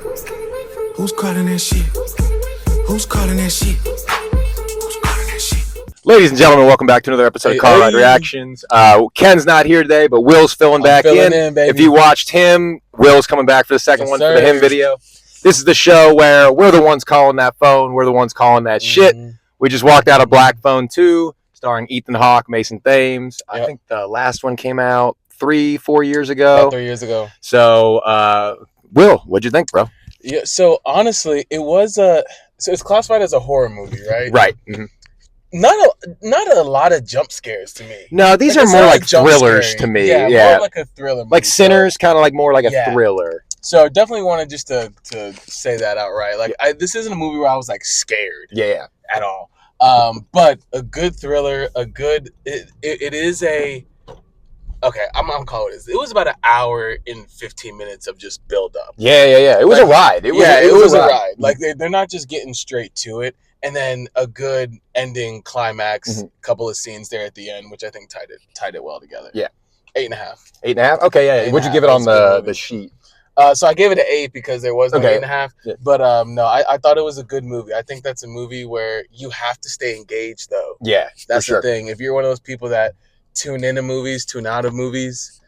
Who's calling that shit? Who's calling that shit? Who's calling that shit? Ladies and gentlemen, welcome back to another episode of CarRideReactions. Ken's not here today, but Will's filling back in. If you watched him, Will's coming back for the second one for the him video. This is the show where we're the ones calling that phone. We're the ones calling that shit. We just walked out of Black Phone 2, starring Ethan Hawke, Mason Thames. I think the last one came out 3-4 years ago. About 3 years ago. So, Will, what'd you think, bro? Yeah. So honestly, it was so it's classified as a horror movie, right? Right. Mm-hmm. Not a lot of jump scares to me. No, these are more like thrillers to me. Yeah, more like a thriller movie. Like Sinners, kind of like more like a thriller. So I definitely wanted just to say that outright. Like, this isn't a movie where I was like scared. Yeah. At all. But a good thriller, it is a. Okay, I'm gonna call it. It was about an hour and 15 minutes of just build up. Yeah. It was a ride. It was a ride. Like they're not just getting straight to it, and then a good ending climax, couple of scenes there at the end, which I think tied it well together. Yeah, 8.5. 8.5. Okay, yeah. What'd you give it on the sheet? So I gave it an 8 because there was no 8.5. Yeah. But no, I thought it was a good movie. I think that's a movie where you have to stay engaged, though. Yeah, that's the thing. If you're one of those people that tune into movies, tune out of movies,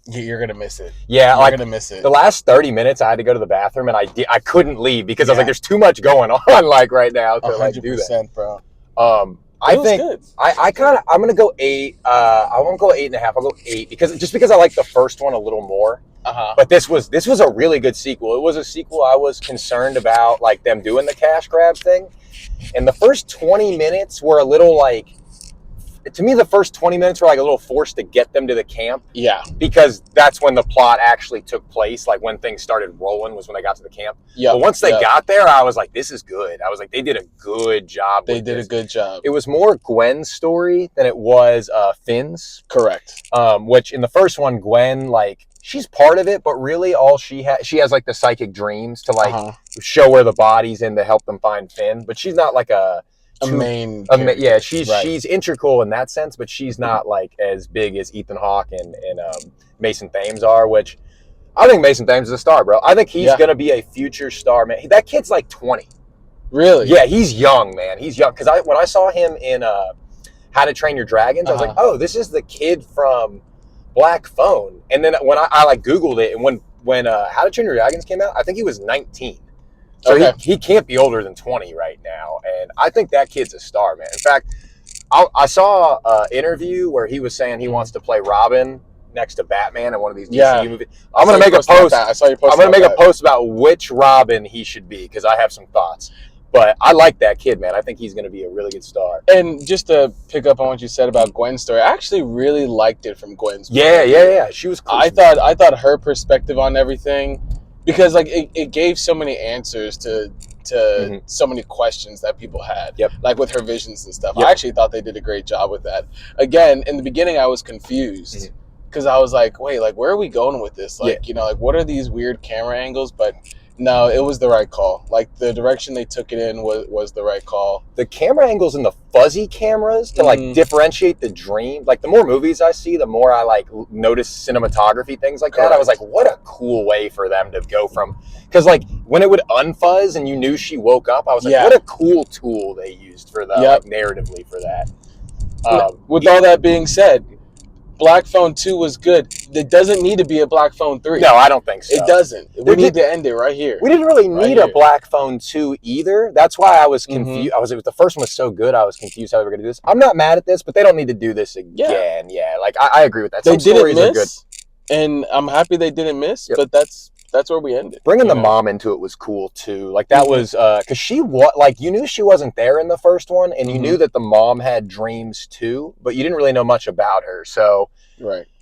you're gonna miss it. Yeah, you're gonna miss it. The last 30 minutes, I had to go to the bathroom, and I couldn't leave because I was like, "There's too much going on, like right now to like do that." Bro. I think good. I'm gonna go 8. I won't go 8.5. I'll go 8 because I like the first one a little more. But this was a really good sequel. It was a sequel I was concerned about, like them doing the cash grabs thing, and the first 20 minutes were a little like. To me, the first 20 minutes were like a little forced to get them to the camp. Yeah. Because that's when the plot actually took place. Like when things started rolling was when they got to the camp. Yeah. But once they got there, I was like, this is good. I was like, they did a good job. They did a good job. It was more Gwen's story than it was Finn's. Correct. Which in the first one, Gwen, like, she's part of it, but really all she has like the psychic dreams to like show where the body's in to help them find Finn. But she's not like she's integral in that sense, but she's not like as big as Ethan Hawke and Mason Thames are, which I think Mason Thames is a star, bro. I think he's gonna be a future star, man. That kid's like 20. Really? Yeah, he's young, man. He's young. Because when I saw him in How to Train Your Dragons, I was like, oh, this is the kid from Black Phone. And then when I like Googled it, and when How to Train Your Dragons came out, I think he was 19. So he can't be older than 20 right now, and I think that kid's a star, man. In fact, I saw an interview where he was saying he wants to play Robin next to Batman in one of these DC movies. I'm going to make a post. I saw your post. I'm going to make a post about which Robin he should be because I have some thoughts. But I like that kid, man. I think he's going to be a really good star. And just to pick up on what you said about Gwen's story, I actually really liked it from Gwen's point. Yeah. She was cool. I thought her perspective on everything. Because like it gave so many answers to so many questions that people had. Yep. Like with her visions and stuff. Yep. I actually thought they did a great job with that. Again, in the beginning I was confused. Because I was like, wait, like where are we going with this? Like, you know, like what are these weird camera angles? But no, it was the right call. Like the direction they took it in was the right call. The camera angles and the fuzzy cameras to like differentiate the dream. Like the more movies I see, the more I like notice cinematography, things like that. I was like, what a cool way for them to go from, because like when it would unfuzz and you knew she woke up, I was like, what a cool tool they used for the like, narratively for that. With all that being said, Black Phone 2 was good. It doesn't need to be a Black Phone 3. No, I don't think so. It doesn't. We need to end it right here. We didn't really need a Black Phone 2 either. That's why I was confused. The first one was so good, I was confused how they were going to do this. I'm not mad at this, but they don't need to do this again. Yeah, like I agree with that. They didn't miss, and I'm happy they didn't miss, but that's where we ended. Bringing the mom into it was cool too. Like that was because she you knew she wasn't there in the first one, and you knew that the mom had dreams too, but you didn't really know much about her. So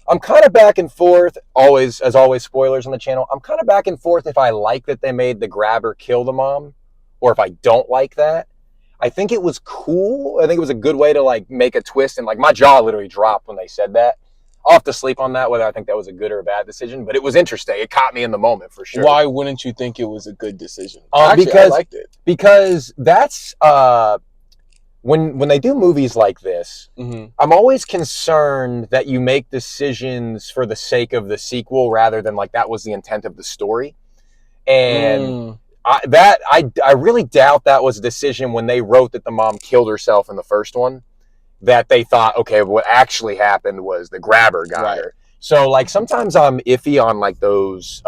I'm kind of back and forth. Always spoilers on the channel. I'm kind of back and forth if I like that they made the grabber kill the mom, or if I don't like that. I think it was cool. I think it was a good way to like make a twist, and like my jaw literally dropped when they said that. I'll have to sleep on that, whether I think that was a good or a bad decision, but it was interesting. It caught me in the moment for sure. Why wouldn't you think it was a good decision? Because I liked it. Because that's when they do movies like this, I'm always concerned that you make decisions for the sake of the sequel rather than like that was the intent of the story. And I really doubt that was a decision when they wrote that the mom killed herself in the first one, that they thought, okay, what actually happened was the grabber got her. So like sometimes I'm iffy on like those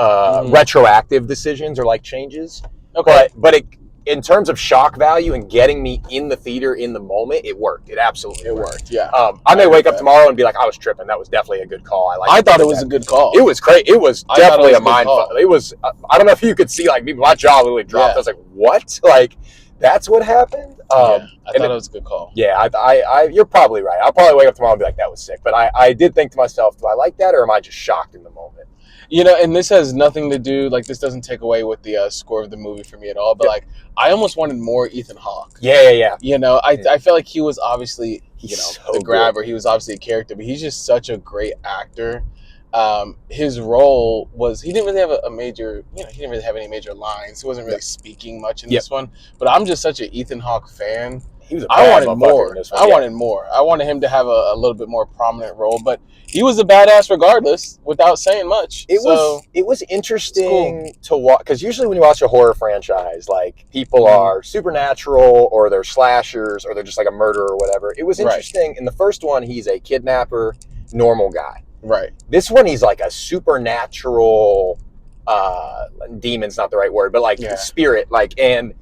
retroactive decisions or like changes. Okay. But in terms of shock value and getting me in the theater in the moment, it worked. It absolutely worked. Yeah. I may wake up tomorrow and be like, I was tripping. That was definitely a good call. I thought it was a good call. It was great. It was definitely a mind fuck. It was. I don't know if you could see like my jaw literally dropped. I was like, what? Like that's what happened. I thought it was a good call. Yeah, you're probably right. I'll probably wake up tomorrow and be like, that was sick. But I did think to myself, do I like that or am I just shocked in the moment? You know, and this has nothing to do, like, this doesn't take away with the score of the movie for me at all, but, like, I almost wanted more Ethan Hawke. Yeah. You know, I felt like he was obviously, the grabber. He was obviously a character, but he's just such a great actor. His role was, he didn't really have a major, he didn't really have any major lines. He wasn't really speaking much in this one, but I'm just such an Ethan Hawke fan. I wanted more. I wanted him to have a little bit more prominent role, but he was a badass regardless, without saying much. It was interesting to watch, because usually when you watch a horror franchise, like people are supernatural or they're slashers or they're just like a murderer or whatever. It was interesting. In the first one, he's a kidnapper, normal guy. Right. This one, he's like a supernatural demon's not the right word, but like spirit, and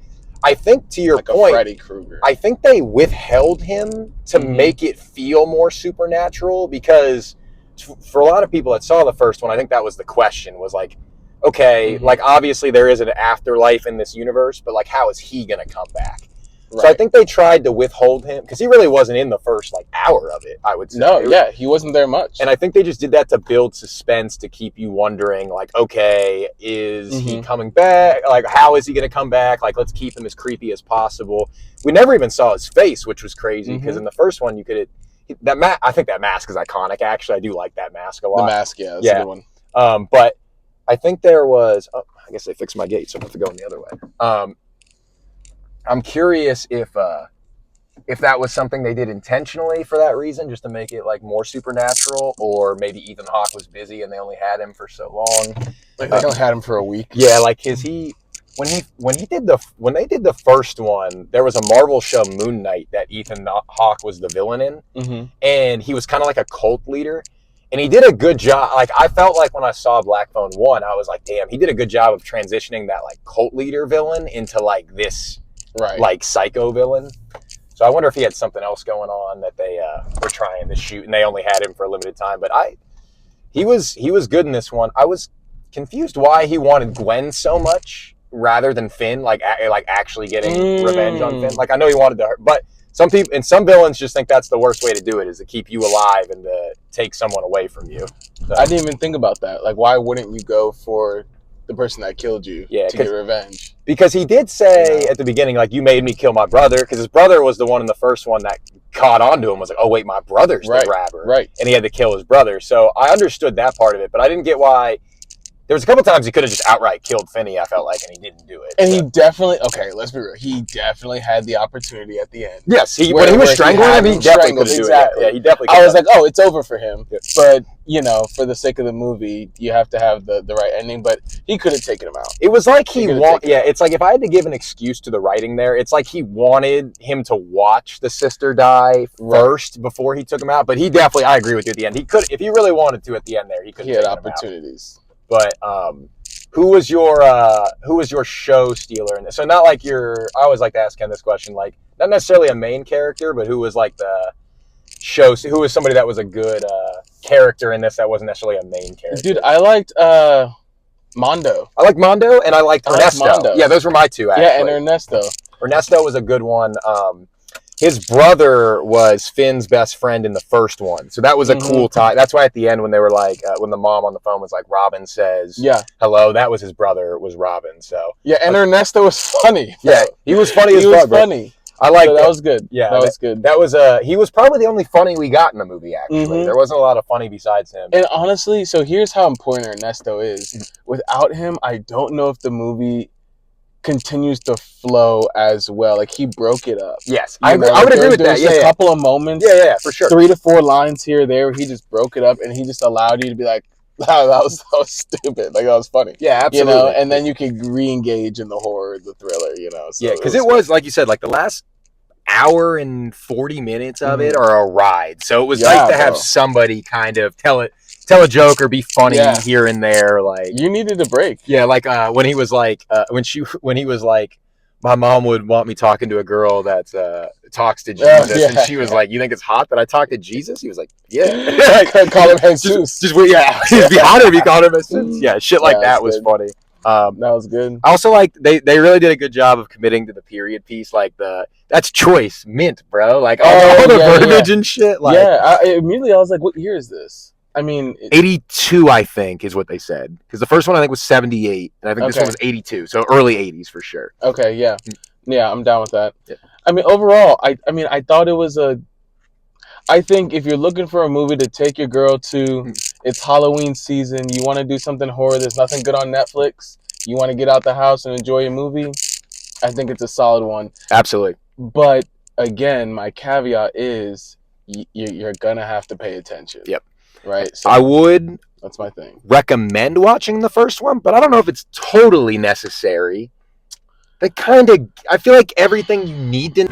I think to your point, Freddy Krueger. I think they withheld him to make it feel more supernatural, because for a lot of people that saw the first one, I think that was the question, was like, okay, like obviously there is an afterlife in this universe, but like how is he going to come back? Right. So I think they tried to withhold him, because he really wasn't in the first like hour of it, I would say. No, he wasn't there much. And I think they just did that to build suspense, to keep you wondering, like, okay, is he coming back? Like, how is he going to come back? Like, let's keep him as creepy as possible. We never even saw his face, which was crazy, because in the first one, you could... I think that mask is iconic, actually. I do like that mask a lot. The mask, that's a good one. But I think there was... Oh, I guess they fixed my gate, so I have to go in the other way. I'm curious if that was something they did intentionally for that reason, just to make it like more supernatural, or maybe Ethan Hawke was busy and they only had him for so long. Like they only had him for a week. Yeah, like when they did the first one, there was a Marvel show, Moon Knight, that Ethan Hawke was the villain in, and he was kind of like a cult leader. And he did a good job. Like, I felt like when I saw Black Phone 1, I was like, damn, he did a good job of transitioning that like cult leader villain into like this like psycho villain. So I wonder if he had something else going on that they were trying to shoot, and they only had him for a limited time. But he was good in this one. I was confused why he wanted Gwen so much rather than Finn, like actually getting revenge on Finn. Like, I know he wanted to, but some people and some villains just think that's the worst way to do it, is to keep you alive and to take someone away from you. So. I didn't even think about that. Like, why wouldn't you go for the person that killed you to get revenge? Because he did say at the beginning, like, you made me kill my brother, because his brother was the one in the first one that caught on to him, was like, oh wait, my brother's the grabber. Right. And he had to kill his brother. So I understood that part of it, but I didn't get why. There was a couple times he could have just outright killed Finney, I felt like, and he didn't do it. And he definitely, let's be real, he definitely had the opportunity at the end. Yes, when he was strangling him, he definitely could do it. Yeah, he definitely could. I was like, oh, it's over for him. Yeah. But, for the sake of the movie, you have to have the right ending, but he could have taken him out. It was like it's like if I had to give an excuse to the writing there, it's like he wanted him to watch the sister die first before he took him out, but he definitely, I agree with you at the end. He could, if he really wanted to at the end there, he could have taken him out. He had opportunities. But who was your show stealer in this? So not like I always like to ask Ken this question, like not necessarily a main character, but who was like the show? Who was somebody that was a good character in this that wasn't necessarily a main character? Dude, I liked Mondo. I liked Mondo, and I liked Ernesto. Mondo. Yeah, those were my two. Actually. Yeah, and Ernesto. Ernesto was a good one. His brother was Finn's best friend in the first one. So that was a cool tie. That's why at the end when they were like, when the mom on the phone was like, Robin says, hello, that was his brother, was Robin. So yeah, and Ernesto was funny. Yeah, he was funny as fuck. He was funny. I like that. Was good. Yeah, that was good. That was he was probably the only funny we got in the movie, actually. There wasn't a lot of funny besides him. And honestly, so here's how important Ernesto is. Without him, I don't know if the movie continues to flow as well. Like, he broke it up. Yes, I would agree with that. There's a couple of moments. Yeah, for sure. 3 to 4 lines here or there where he just broke it up, and he just allowed you to be like, that was stupid. Like, that was funny. Yeah, absolutely. You know, and then you could re-engage in the horror, the thriller, you know. So yeah, because it was, like you said, like the last hour and 40 minutes of it are a ride. So it was nice to have somebody kind of tell a joke or be funny here and there. Like, you needed a break. Yeah, like when he was like when he was like, my mom would want me talking to a girl that talks to Jesus, and she was like, "You think it's hot that I talk to Jesus?" He was like, "Yeah." Call him Jesus. It'd be hotter if you called him Jesus. Yeah, shit like that was funny. That was good. I also like they really did a good job of committing to the period piece, like that's choice mint, bro. Like all the verbiage and shit. Like, immediately I was like, what year is this? I mean, 82, I think, is what they said. Because the first one I think was 78, and I think this one was 82. So early 80s for sure. Okay, yeah, I'm down with that. Yeah. I mean, overall, I thought it was I think if you're looking for a movie to take your girl to, it's Halloween season. You want to do something horror. There's nothing good on Netflix. You want to get out the house and enjoy a movie. I think it's a solid one. Absolutely. But again, my caveat is you're gonna have to pay attention. Yep. Right. So I would. That's my thing. Recommend watching the first one, but I don't know if it's totally necessary. They kind of. I feel like everything you need to.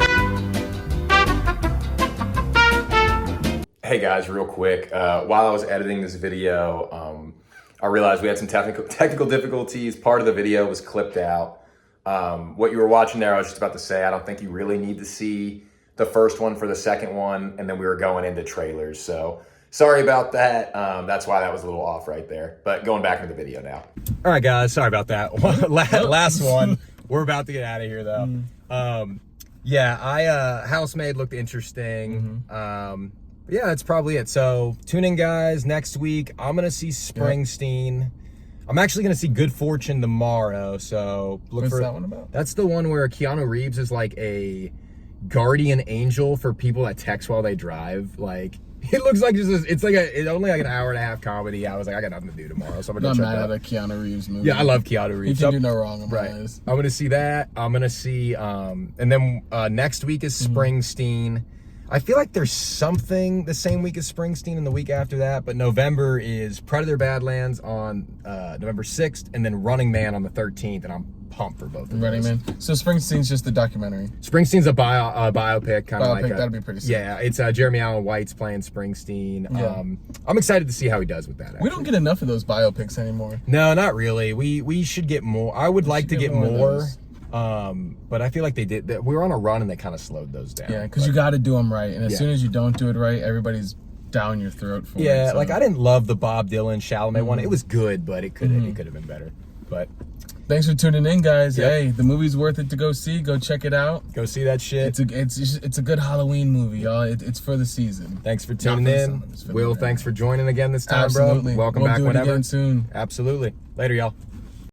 Hey guys, real quick. While I was editing this video, I realized we had some technical difficulties. Part of the video was clipped out. What you were watching there, I was just about to say, I don't think you really need to see the first one for the second one, and then we were going into trailers. So sorry about that. That's why that was a little off right there. But going back into the video now. All right, guys. Sorry about that. Last one. We're about to get out of here, though. Yeah, Housemaid looked interesting. Yeah, that's probably it. So tune in, guys. Next week, I'm going to see Springsteen. Yep. I'm actually going to see Good Fortune tomorrow. So What's that one about? That's the one where Keanu Reeves is like a guardian angel for people that text while they drive. Like, it looks like it's only like an hour and a half comedy. I was like, I got nothing to do tomorrow, so I'm gonna check that out. A Keanu Reeves movie. Yeah, I love Keanu Reeves. He can do no wrong in my eyes. I'm gonna see that. I'm gonna see and then next week is Springsteen. I feel like there's something the same week as Springsteen and the week after that, but November is Predator Badlands on November 6th and then Running Man on the 13th, and I'm pumped for both of Running those. Man. So Springsteen's just a documentary. Springsteen's a biopic, kind of like that'd be pretty sick. Yeah, it's Jeremy Allen White's playing Springsteen. Yeah. I'm excited to see how he does with that. Actually. We don't get enough of those biopics anymore. No, not really. We should get more. I would like to get more. But I feel like they did. We were on a run and they kind of slowed those down. Yeah, because you got to do them right, and as soon as you don't do it right, everybody's down your throat for it. Yeah, like I didn't love the Bob Dylan Chalamet one. It was good, but it could have been better. But thanks for tuning in, guys. Yep. Hey, the movie's worth it to go see. Go check it out. Go see that shit. It's a good Halloween movie, y'all. It's for the season. Thanks for tuning in. Will, thanks for joining again this time, Absolutely. bro. Welcome we'll back do it whenever. Again soon. Absolutely. Later, y'all.